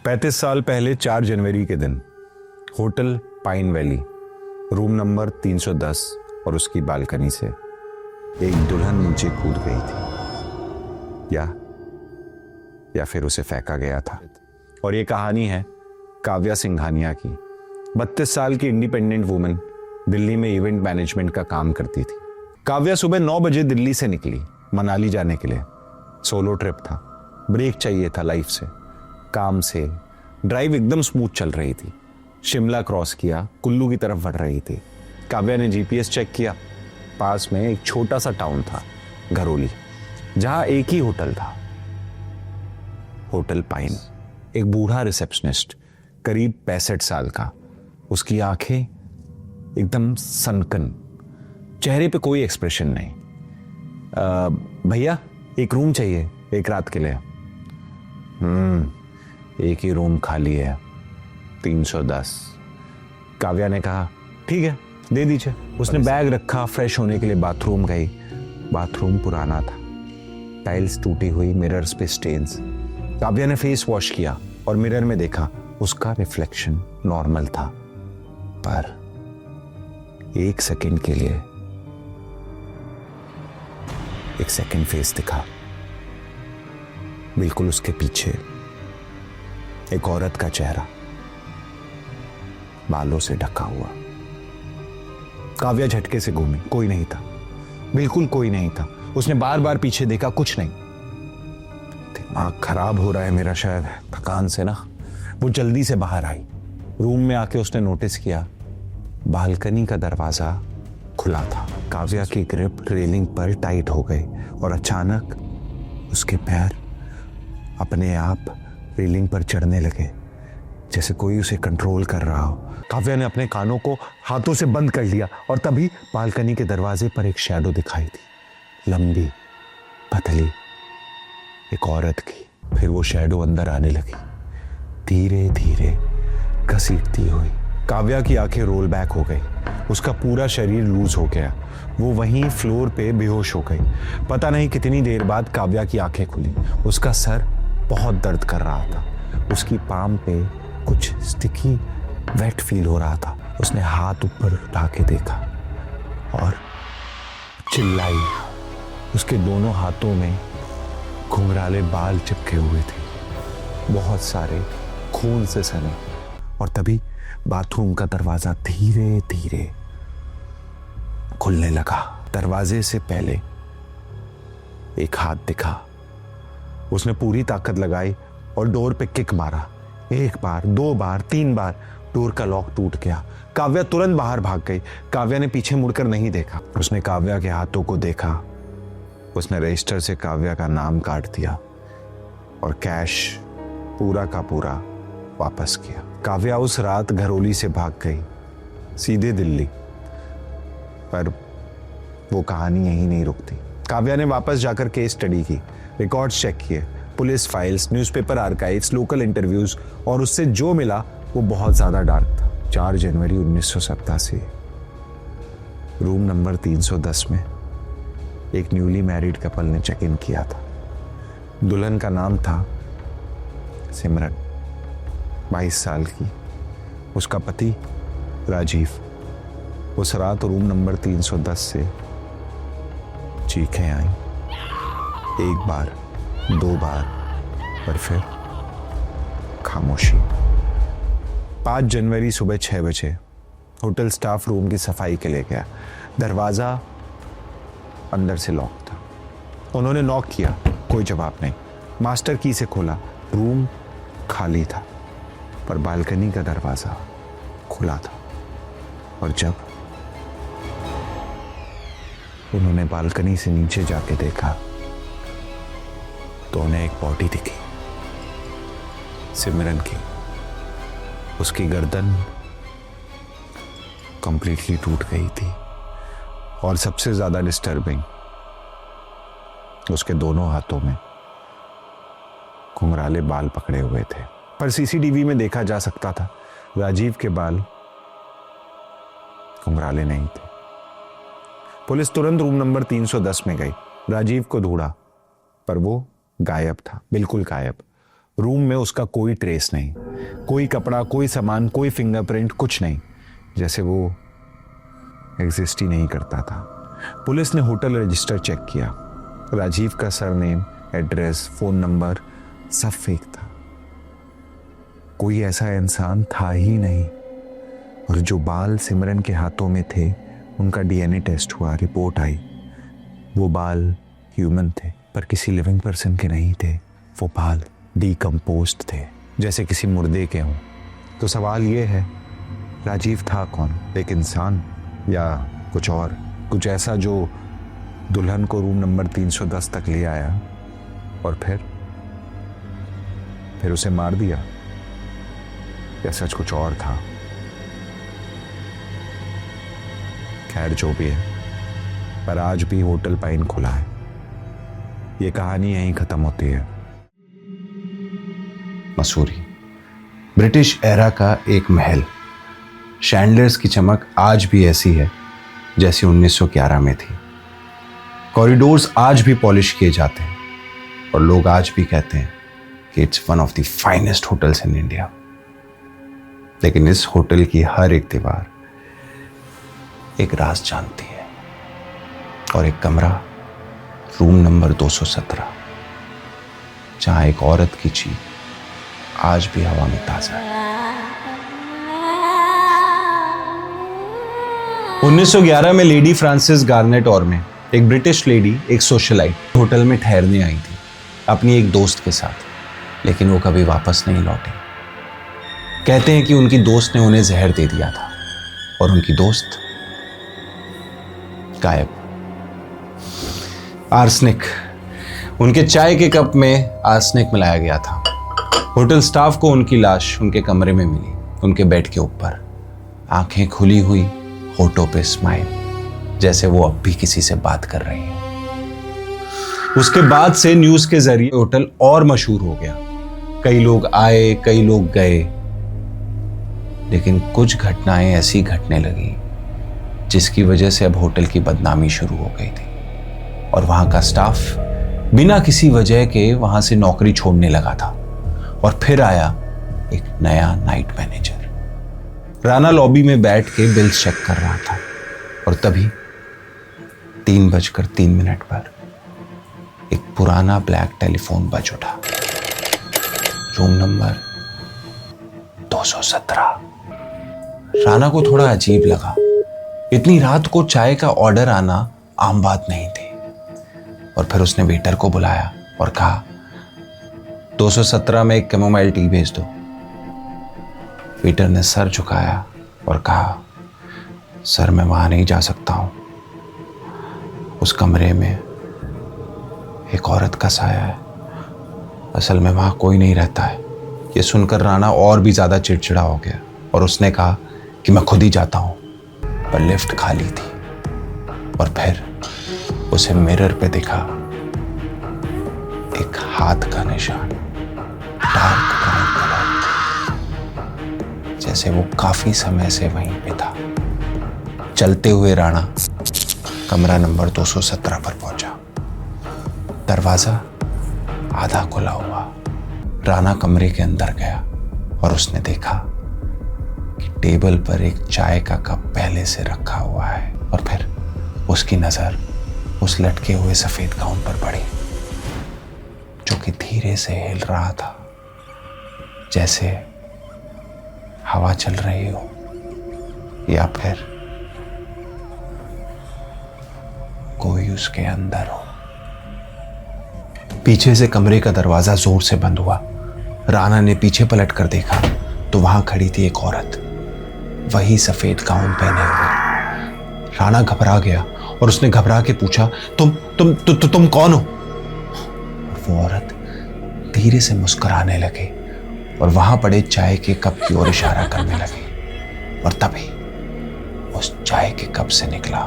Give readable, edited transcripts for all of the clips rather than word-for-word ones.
35 साल पहले 4 जनवरी के दिन hotel pine valley, room number 310 और उसकी बालकनी से एक दुल्हन नीचे कूद गई थी या फिर उसे फेंका गया था। और ये कहानी है काव्या सिंघानिया की। 32 साल की इंडिपेंडेंट वुमन दिल्ली में इवेंट मैनेजमेंट का काम करती थी। काव्या सुबह 9 बजे दिल्ली से निकली मनाली जाने के लिए। सोलो ट्रिप था, ब्रेक चाहिए था लाइफ से, काम से। ड्राइव एकदम स्मूथ चल रही थी। शिमला क्रॉस किया, कुल्लू की तरफ बढ़ रही थी। काव्या ने जीपीएस चेक किया। पास में एक छोटा सा टाउन था, घरोली, जहां एक ही होटल था, होटल पाइन। एक बूढ़ा रिसेप्शनिस्ट, करीब 65 साल का। उसकी आंखें एकदम सनकन, चेहरे पे कोई एक्सप्रेशन नहीं। भैया एक रूम चाहिए एक रात के लिए। एक ही रूम खाली है, 310। काव्या ने कहा ठीक है दे दीजिए। उसने बैग रखा, फ्रेश होने के लिए बाथरूम गई। बाथरूम पुराना था, टाइल्स टूटी हुई, मिरर्स पे स्टेन्स। काव्या ने फेस वॉश किया और मिरर में देखा, उसका रिफ्लेक्शन नॉर्मल था, पर 1 सेकंड के लिए एक सेकंड फेस दिखा। बिल्कुल उसके पीछे एक औरत का चेहरा, बालों से ढका हुआ। काव्या झटके से घूमी, कोई नहीं था, बिल्कुल कोई नहीं था। उसने बार बार पीछे देखा, कुछ नहीं। दिमाग खराब हो रहा है मेरा शायद थकान से ना। वो जल्दी से बाहर आई। रूम में आके उसने नोटिस किया बालकनी का दरवाजा खुला था। काव्या की ग्रिप रेलिंग पर टाइट हो गई और अचानक उसके पैर अपने आप रेलिंग पर चढ़ने लगे, जैसे कोई उसे कंट्रोल कर रहा हो। काव्या ने अपने कानों को हाथों से बंद कर लिया और तभी बालकनी के दरवाजे पर एक शैडो दिखाई दी, लंबी, पतली, एक औरत की। फिर वो शैडो अंदर आने लगी, धीरे धीरे घसीटती हुई। काव्या की आंखें रोल बैक हो गई, उसका पूरा शरीर लूज हो गया। वो वहीं फ्लोर पे बेहोश हो गई। पता नहीं कितनी देर बाद काव्या की आंखें खुली। उसका सर बहुत दर्द कर रहा था। उसकी पाम पे कुछ स्टिकी वेट फील हो रहा था। उसने हाथ ऊपर उठा के देखा और चिल्लाई। उसके दोनों हाथों में घुंघराले बाल चिपके हुए थे, बहुत सारे, खून से सने। और तभी बाथरूम का दरवाजा धीरे धीरे खुलने लगा। दरवाजे से पहले एक हाथ दिखा। उसने पूरी ताकत लगाई और डोर पे किक मारा। 1 बार, 2 बार, 3 बार। डोर का लॉक टूट गया। काव्या तुरंत बाहर भाग गई। काव्या ने पीछे मुड़कर नहीं देखा। उसने काव्या के हाथों को देखा। उसने रजिस्टर से काव्या का नाम काट दिया और कैश पूरा का पूरा वापस किया। काव्या उस रात घरोली से भाग गई सीधे दिल्ली। पर वो कहानी यहीं नहीं रुकती। काव्या ने वापस जाकर केस स्टडी की, रिकॉर्ड्स चेक किए, police files, newspaper archives, local interviews, और उससे जो मिला वो बहुत ज्यादा डार्क था। 4 जनवरी 1987 रूम नंबर 310 में एक न्यूली मैरिड कपल ने चेक इन किया था। दुल्हन का नाम था सिमरन, 22 साल की। उसका पति राजीव। उस रात रूम नंबर 310 से चीखें आई, 1 बार, 2 बार, और फिर खामोशी। 5 जनवरी सुबह 6 बजे होटल स्टाफ रूम की सफाई के लिए गया। दरवाजा अंदर से लॉक था। उन्होंने नॉक किया, कोई जवाब नहीं। मास्टर की से खोला, रूम खाली था, पर बालकनी का दरवाजा खुला था। और जब उन्होंने बालकनी से नीचे जाके देखा तो उन्हें एक बॉडी दिखी, सिमरन की। उसकी गर्दन कंप्लीटली टूट गई थी और सबसे ज्यादा डिस्टर्बिंग, उसके दोनों हाथों में घुंघराले बाल पकड़े हुए थे। पर सीसीटीवी में देखा जा सकता था राजीव के बाल घुंघराले नहीं थे। पुलिस तुरंत रूम नंबर 310 में गई, राजीव को ढूंढा, पर वो गायब था, बिल्कुल गायब। रूम में उसका कोई ट्रेस नहीं, कोई कपड़ा, कोई सामान, कोई फिंगरप्रिंट, कुछ नहीं, जैसे वो एग्जिस्ट ही नहीं करता था। पुलिस ने होटल रजिस्टर चेक किया। राजीव का सरनेम, एड्रेस, फोन नंबर सब फेक था। कोई ऐसा इंसान था ही नहीं। और जो बाल सिमरन के हाथों में थे, उनका डीएनए टेस्ट हुआ, रिपोर्ट आई। वो बाल ह्यूमन थे, पर किसी लिविंग पर्सन के नहीं थे। वो बाल डीकम्पोज्ड थे, जैसे किसी मुर्दे के हों। तो सवाल ये है, राजीव था कौन? एक इंसान या कुछ और, कुछ ऐसा जो दुल्हन को रूम नंबर 310 तक ले आया और फिर उसे मार दिया? या सच कुछ और था? खैर जो भी है, पर आज भी होटल पाइन खुला है। ये कहानी यहीं खत्म होती है। मसूरी, ब्रिटिश एरा का एक महल। शैंडलर्स की चमक आज भी ऐसी है जैसी 1911 में थी। कॉरिडोर्स आज भी पॉलिश किए जाते हैं और लोग आज भी कहते हैं कि it's one of the finest hotels in India. लेकिन इस होटल की हर एक दीवार एक राज जानती है, और एक कमरा, रूम नंबर 217, जहां एक औरत की चीख आज भी हवा में ताजा है। 1911 में लेडी फ्रांसिस गार्नेट ऑर्मे, एक ब्रिटिश लेडी, एक सोशलाइट, होटल में ठहरने आई थी अपनी एक दोस्त के साथ, लेकिन वो कभी वापस नहीं लौटे। कहते हैं कि उनकी दोस्त ने उन्हें जहर दे दिया था और उनकी दोस्त गायब। आर्सेनिक, उनके चाय के कप में आर्सेनिक मिलाया गया था। होटल स्टाफ को उनकी लाश उनके कमरे में मिली, उनके बेड के ऊपर, आंखें खुली हुई, होठों पे स्माइल, जैसे वो अब भी किसी से बात कर रही है। उसके बाद से न्यूज के जरिए होटल और मशहूर हो गया। कई लोग आए, कई लोग गए, लेकिन कुछ घटनाएं ऐसी घटने लगी जिसकी वजह से अब होटल की बदनामी शुरू हो गई थी और वहां का स्टाफ बिना किसी वजह के वहां से नौकरी छोड़ने लगा था। और फिर आया एक नया नाइट मैनेजर। राणा लॉबी में बैठ के बिल्स चेक कर रहा था और तभी 3:03 पर एक पुराना ब्लैक टेलीफोन बज उठा। Room number 217। राणा को थोड़ा अजीब लगा। इतनी रात को चाय का ऑर्डर आना आम बात नहीं थी। और फिर उसने वेटर को बुलाया और कहा, 217 में एक कैमोमाइल टी भेज दो। वेटर ने सर झुकाया और कहा, सर मैं वहां नहीं जा सकता हूं। उस कमरे में एक औरत का साया है। असल में वहां कोई नहीं रहता है। ये सुनकर राणा और भी ज्यादा चिड़चिड़ा हो गया और उसने कहा कि मैं खुद ही जाता हूं। पर लिफ्ट खाली थी और फिर उसे मिरर पे दिखा एक हाथ का निशान, डार्क ब्राउन कलर, जैसे वो काफी समय से वहीं पे था। चलते हुए राणा कमरा नंबर 217 पर पहुंचा। दरवाजा आधा खुला हुआ। राणा कमरे के अंदर गया और उसने देखा कि टेबल पर एक चाय का कप पहले से रखा हुआ है। और फिर उसकी नजर उस लटके हुए सफेद गाउन पर पड़ी जो कि धीरे से हिल रहा था, जैसे हवा चल रही हो या फिर कोई उसके अंदर हो। पीछे से कमरे का दरवाजा जोर से बंद हुआ। राणा ने पीछे पलट कर देखा तो वहां खड़ी थी एक औरत, वही सफेद गाउन पहने हुए। राणा घबरा गया और उसने घबरा के पूछा, तुम कौन हो? और वो औरत धीरे से मुस्कुराने लगी और वहां पड़े चाय के कप की ओर इशारा करने लगी। और तभी उस चाय के कप से निकला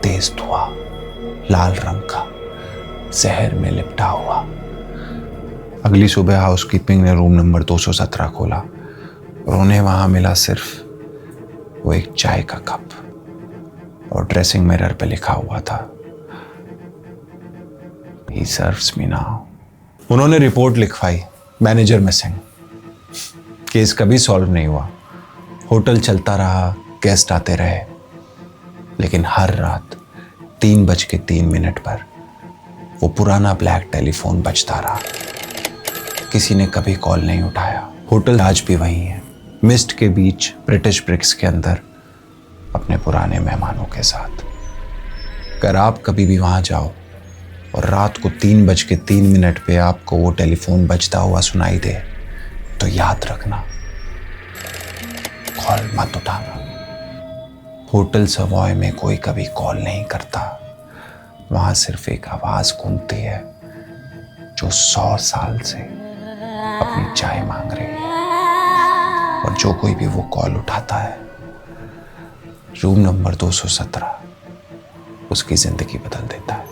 तेज धुआं, लाल रंग का, जहर में लिपटा हुआ। अगली सुबह हाउसकीपिंग ने रूम नंबर 217 खोला और उन्हें वहां मिला सिर्फ वो एक चाय का कप और ड्रेसिंग मिरर पे लिखा हुआ था, He serves me now। उन्होंने रिपोर्ट लिखवाई। Manager missing. केस कभी सॉल्व नहीं हुआ। होटल चलता रहा, गेस्ट आते रहे, लेकिन हर रात 3:03 पर वो पुराना ब्लैक टेलीफोन बजता रहा। किसी ने कभी कॉल नहीं उठाया। होटल आज भी वही है, मिस्ट के बीच ब्रिटिश ब्रिक्स के अंदर, अपने पुराने मेहमानों के साथ। अगर आप कभी भी वहां जाओ और रात को 3:03 पे आपको वो टेलीफोन बजता हुआ सुनाई दे, तो याद रखना, कॉल मत उठाना। होटल सवॉय में कोई कभी कॉल नहीं करता। वहां सिर्फ एक आवाज गूंजती है जो 100 साल से अपनी चाय मांग रही है, और जो कोई भी वो कॉल उठाता है, रूम नंबर 217 उसकी जिंदगी बदल देता है।